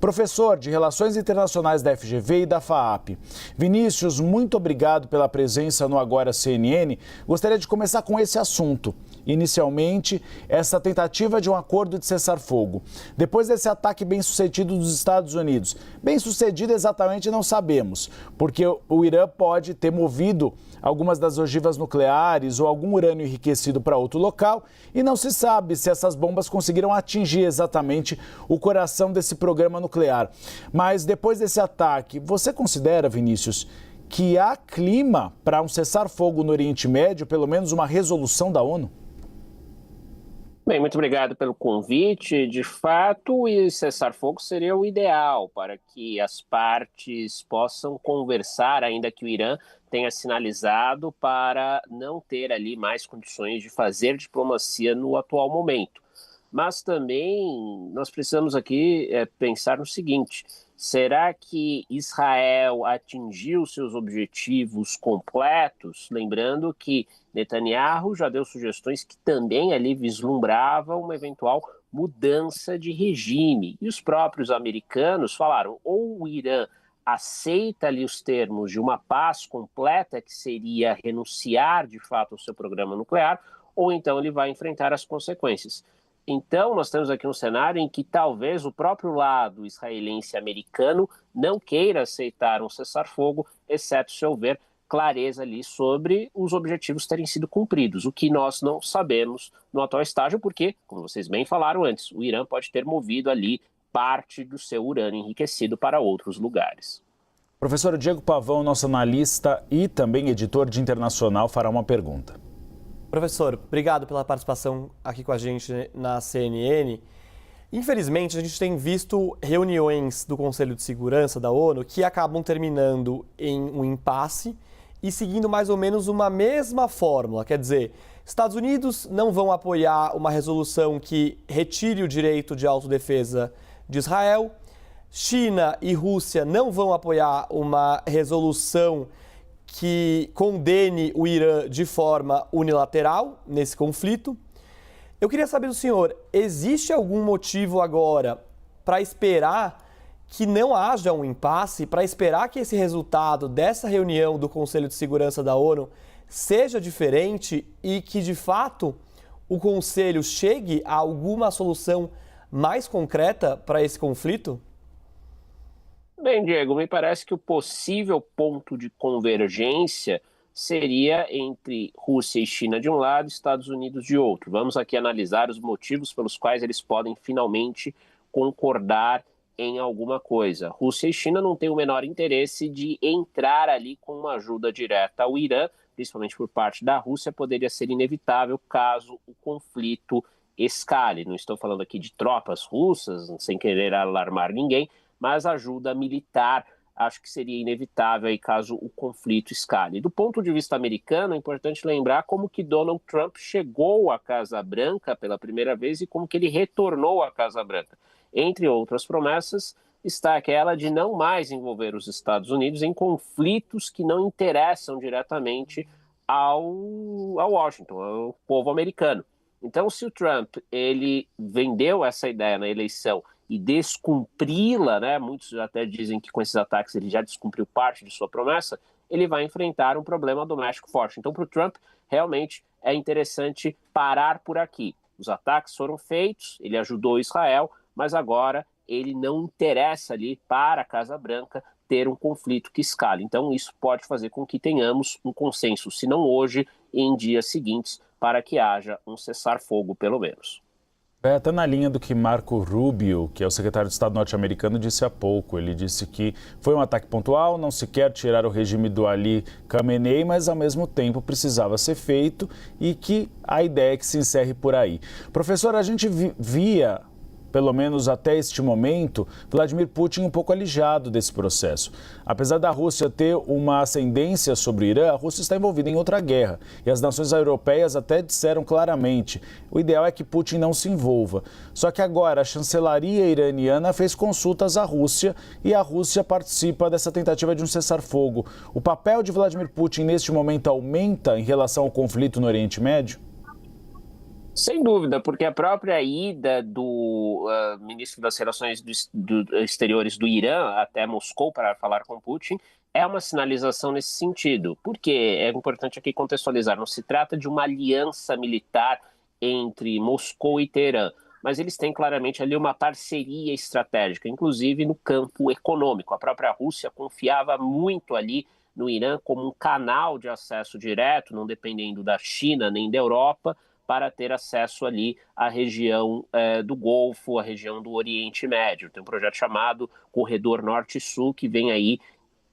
Professor de Relações Internacionais da FGV e da FAAP. Vinícius, muito obrigado pela presença no Agora CNN. Gostaria de começar com esse assunto. Inicialmente, essa tentativa de um acordo de cessar-fogo. Depois desse ataque bem-sucedido dos Estados Unidos. Bem-sucedido exatamente não sabemos, porque o Irã pode ter movido algumas das ogivas nucleares ou algum urânio enriquecido para outro local e não se sabe se essas bombas conseguiram atingir exatamente o coração desse programa nuclear. Mas depois desse ataque, você considera, Vinícius, que há clima para um cessar-fogo no Oriente Médio, pelo menos uma resolução da ONU? Bem, muito obrigado pelo convite. De fato, o cessar-fogo seria o ideal para que as partes possam conversar, ainda que o Irã tenha sinalizado para não ter ali mais condições de fazer diplomacia no atual momento. Mas também nós precisamos aqui pensar no seguinte: será que Israel atingiu seus objetivos completos? Lembrando que Netanyahu já deu sugestões que também ali vislumbravam uma eventual mudança de regime. E os próprios americanos falaram, ou o Irã aceita ali os termos de uma paz completa, que seria renunciar de fato ao seu programa nuclear, ou então ele vai enfrentar as consequências. Então, nós temos aqui um cenário em que talvez o próprio lado israelense e americano não queira aceitar um cessar-fogo, exceto se houver clareza ali sobre os objetivos terem sido cumpridos, o que nós não sabemos no atual estágio, porque, como vocês bem falaram antes, o Irã pode ter movido ali parte do seu urânio enriquecido para outros lugares. Professor Diego Pavão, nosso analista e também editor de Internacional, fará uma pergunta. Professor, obrigado pela participação aqui com a gente na CNN. Infelizmente, a gente tem visto reuniões do Conselho de Segurança da ONU que acabam terminando em um impasse e seguindo mais ou menos uma mesma fórmula. Quer dizer, Estados Unidos não vão apoiar uma resolução que retire o direito de autodefesa de Israel, China e Rússia não vão apoiar uma resolução que condene o Irã de forma unilateral nesse conflito. Eu queria saber do senhor, existe algum motivo agora para esperar que não haja um impasse, para esperar que esse resultado dessa reunião do Conselho de Segurança da ONU seja diferente e que, de fato, o Conselho chegue a alguma solução mais concreta para esse conflito? Bem, Diego, me parece que o possível ponto de convergência seria entre Rússia e China de um lado e Estados Unidos de outro. Vamos aqui analisar os motivos pelos quais eles podem finalmente concordar em alguma coisa. Rússia e China não têm o menor interesse de entrar ali com uma ajuda direta ao Irã, principalmente por parte da Rússia, poderia ser inevitável caso o conflito escale. Não estou falando aqui de tropas russas, sem querer alarmar ninguém, mas ajuda militar acho que seria inevitável aí caso o conflito escale. Do ponto de vista americano, é importante lembrar como que Donald Trump chegou à Casa Branca pela primeira vez e como que ele retornou à Casa Branca. Entre outras promessas, está aquela de não mais envolver os Estados Unidos em conflitos que não interessam diretamente ao Washington, ao povo americano. Então, se o Trump ele vendeu essa ideia na eleição e descumpri-la, né, muitos até dizem que com esses ataques ele já descumpriu parte de sua promessa, ele vai enfrentar um problema doméstico forte. Então, para o Trump, realmente é interessante parar por aqui. Os ataques foram feitos, ele ajudou Israel, mas agora ele não interessa ali para a Casa Branca ter um conflito que escale. Então, isso pode fazer com que tenhamos um consenso, se não hoje, em dias seguintes, para que haja um cessar-fogo, pelo menos. Até na linha do que Marco Rubio, que é o secretário de Estado norte-americano, disse há pouco. Ele disse que foi um ataque pontual, não se quer tirar o regime do Ali Khamenei, mas ao mesmo tempo precisava ser feito e que a ideia é que se encerre por aí. Professor, a gente via, pelo menos até este momento, Vladimir Putin um pouco alijado desse processo. Apesar da Rússia ter uma ascendência sobre o Irã, a Rússia está envolvida em outra guerra. E as nações europeias até disseram claramente, o ideal é que Putin não se envolva. Só que agora a chancelaria iraniana fez consultas à Rússia e a Rússia participa dessa tentativa de um cessar-fogo. O papel de Vladimir Putin neste momento aumenta em relação ao conflito no Oriente Médio? Sem dúvida, porque a própria ida do ministro das Relações Exteriores do Irã até Moscou para falar com Putin é uma sinalização nesse sentido. Porque é importante aqui contextualizar, não se trata de uma aliança militar entre Moscou e Teherã, mas eles têm claramente ali uma parceria estratégica, inclusive no campo econômico. A própria Rússia confiava muito ali no Irã como um canal de acesso direto, não dependendo da China nem da Europa, para ter acesso ali à região do Golfo, à região do Oriente Médio. Tem um projeto chamado Corredor Norte-Sul, que vem aí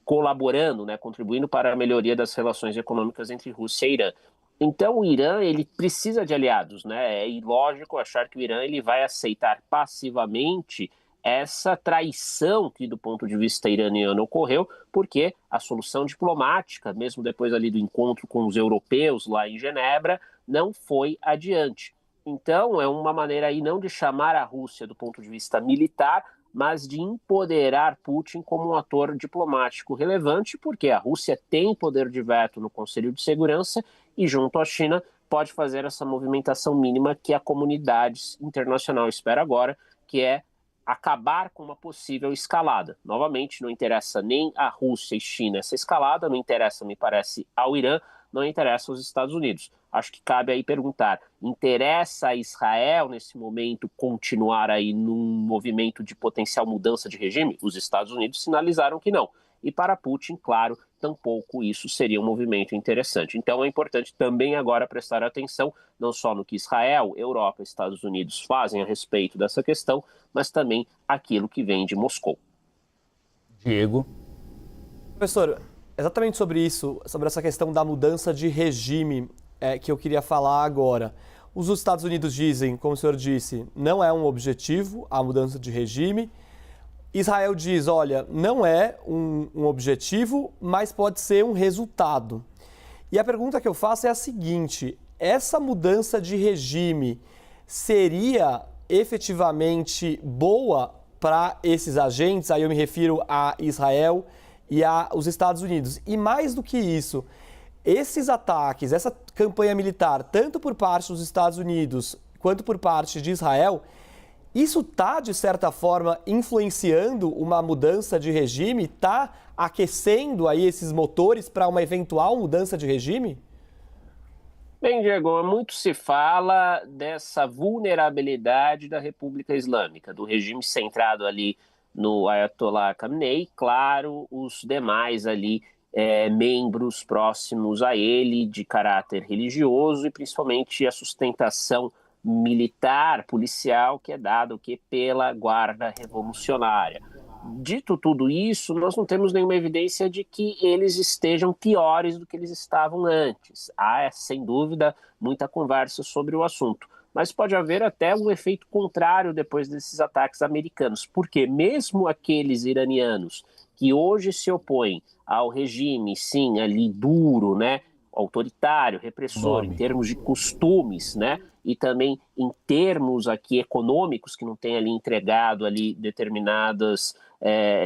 colaborando, né, contribuindo para a melhoria das relações econômicas entre Rússia e Irã. Então o Irã ele precisa de aliados, né? É ilógico achar que o Irã ele vai aceitar passivamente essa traição que do ponto de vista iraniano ocorreu, porque a solução diplomática, mesmo depois ali do encontro com os europeus lá em Genebra, não foi adiante. Então é uma maneira aí não de chamar a Rússia do ponto de vista militar, mas de empoderar Putin como um ator diplomático relevante, porque a Rússia tem poder de veto no Conselho de Segurança e, junto à China, pode fazer essa movimentação mínima que a comunidade internacional espera agora, que é acabar com uma possível escalada. Novamente, não interessa nem a Rússia e China essa escalada, não interessa, me parece, ao Irã, não interessa aos Estados Unidos. Acho que cabe aí perguntar, interessa a Israel, nesse momento, continuar aí num movimento de potencial mudança de regime? Os Estados Unidos sinalizaram que não. E para Putin, claro, tampouco isso seria um movimento interessante. Então é importante também agora prestar atenção não só no que Israel, Europa e Estados Unidos fazem a respeito dessa questão, mas também aquilo que vem de Moscou. Diego. Professor, exatamente sobre isso, sobre essa questão da mudança de regime que eu queria falar agora. Os Estados Unidos dizem, como o senhor disse, não é um objetivo a mudança de regime. Israel diz, olha, não é um objetivo, mas pode ser um resultado. E a pergunta que eu faço é a seguinte, essa mudança de regime seria efetivamente boa para esses agentes? Aí eu me refiro a Israel e aos Estados Unidos. E mais do que isso, esses ataques, essa campanha militar, tanto por parte dos Estados Unidos quanto por parte de Israel, isso está, de certa forma, influenciando uma mudança de regime? Está aquecendo aí esses motores para uma eventual mudança de regime? Bem, Diego, muito se fala dessa vulnerabilidade da República Islâmica, do regime centrado ali no Ayatollah Khamenei, claro, os demais ali membros próximos a ele de caráter religioso e principalmente a sustentação militar, policial, que é dado pela Guarda Revolucionária. Dito tudo isso, nós não temos nenhuma evidência de que eles estejam piores do que eles estavam antes. Há, sem dúvida, muita conversa sobre o assunto. Mas pode haver até um efeito contrário depois desses ataques americanos, porque mesmo aqueles iranianos que hoje se opõem ao regime, sim, ali duro, né, autoritário, repressor, em termos de costumes, né, e também em termos aqui econômicos, que não tem ali entregado ali determinadas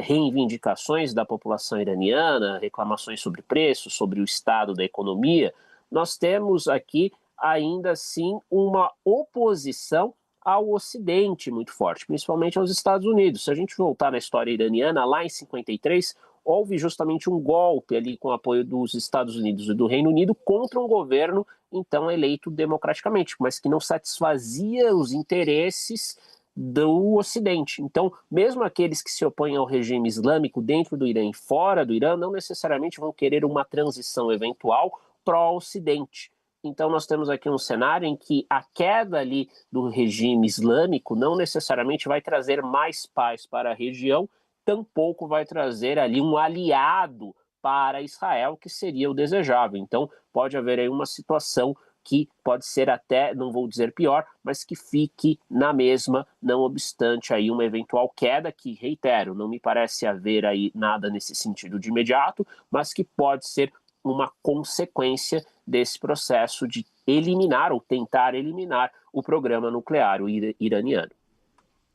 reivindicações da população iraniana, reclamações sobre preços, sobre o estado da economia, nós temos aqui ainda assim uma oposição ao Ocidente muito forte, principalmente aos Estados Unidos. Se a gente voltar na história iraniana, lá em 53, houve justamente um golpe ali com o apoio dos Estados Unidos e do Reino Unido contra um governo então eleito democraticamente, mas que não satisfazia os interesses do Ocidente. Então, mesmo aqueles que se opõem ao regime islâmico dentro do Irã e fora do Irã, não necessariamente vão querer uma transição eventual pró-Ocidente. Então, nós temos aqui um cenário em que a queda ali do regime islâmico não necessariamente vai trazer mais paz para a região, tampouco vai trazer ali um aliado para Israel, que seria o desejável. Então, pode haver aí uma situação que pode ser até, não vou dizer pior, mas que fique na mesma, não obstante aí uma eventual queda, que, reitero, não me parece haver aí nada nesse sentido de imediato, mas que pode ser uma consequência desse processo de eliminar ou tentar eliminar o programa nuclear iraniano.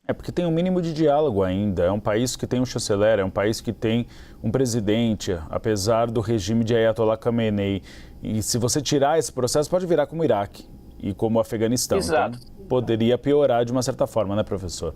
É porque tem um mínimo de diálogo ainda, é um país que tem um chanceler, é um país que tem um presidente, apesar do regime de Ayatollah Khamenei. E se você tirar esse processo, pode virar como o Iraque. e como o Afeganistão. Exato. Então, poderia piorar de uma certa forma, né, professor?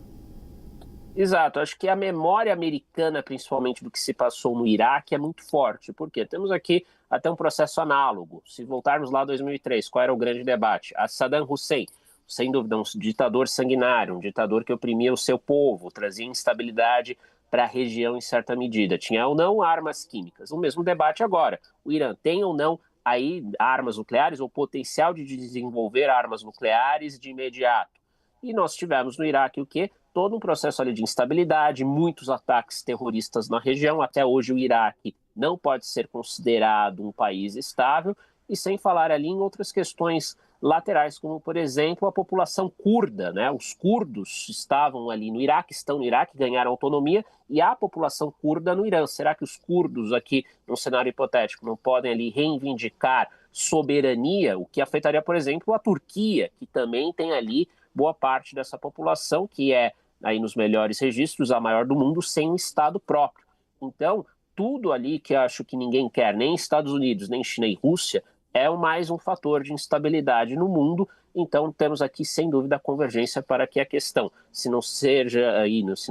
Exato, acho que a memória americana, principalmente do que se passou no Iraque, é muito forte, porque temos aqui até um processo análogo. Se voltarmos lá em 2003, qual era o grande debate? A Saddam Hussein, sem dúvida, um ditador sanguinário, um ditador que oprimia o seu povo, trazia instabilidade para a região em certa medida. Tinha ou não armas químicas. O mesmo debate agora. O Irã tem ou não aí armas nucleares ou potencial de desenvolver armas nucleares de imediato? E nós tivemos no Iraque o quê? Todo um processo ali de instabilidade, muitos ataques terroristas na região. Até hoje o Iraque não pode ser considerado um país estável, e sem falar ali em outras questões laterais, como, por exemplo, a população curda, né? Os curdos estavam ali no Iraque, estão no Iraque, ganharam autonomia, e a população curda no Irã. Será que os curdos aqui, num cenário hipotético, não podem ali reivindicar soberania, o que afetaria, por exemplo, a Turquia, que também tem ali boa parte dessa população, que é, aí nos melhores registros, a maior do mundo, sem um Estado próprio. Então, tudo ali que acho que ninguém quer, nem Estados Unidos, nem China e Rússia, é mais um fator de instabilidade no mundo. Então, temos aqui, sem dúvida, a convergência para que a questão, se não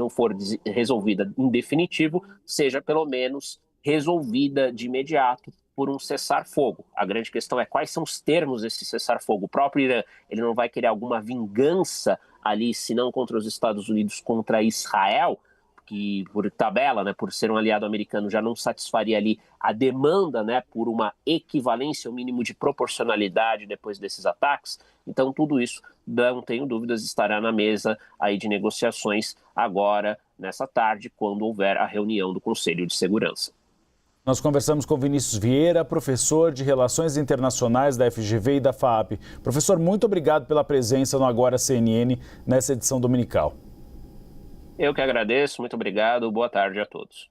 for resolvida em definitivo, seja pelo menos resolvida de imediato por um cessar-fogo. A grande questão é quais são os termos desse cessar-fogo. O próprio Irã, ele não vai querer alguma vingança ali, se não contra os Estados Unidos, contra Israel, que por tabela, né, por ser um aliado americano, já não satisfaria ali a demanda, né, por uma equivalência, o mínimo de proporcionalidade depois desses ataques. Então tudo isso, não tenho dúvidas, estará na mesa aí de negociações agora, nessa tarde, quando houver a reunião do Conselho de Segurança. Nós conversamos com Vinícius Vieira, professor de Relações Internacionais da FGV e da FAAP. Professor, muito obrigado pela presença no Agora CNN nessa edição dominical. Eu que agradeço, muito obrigado, boa tarde a todos.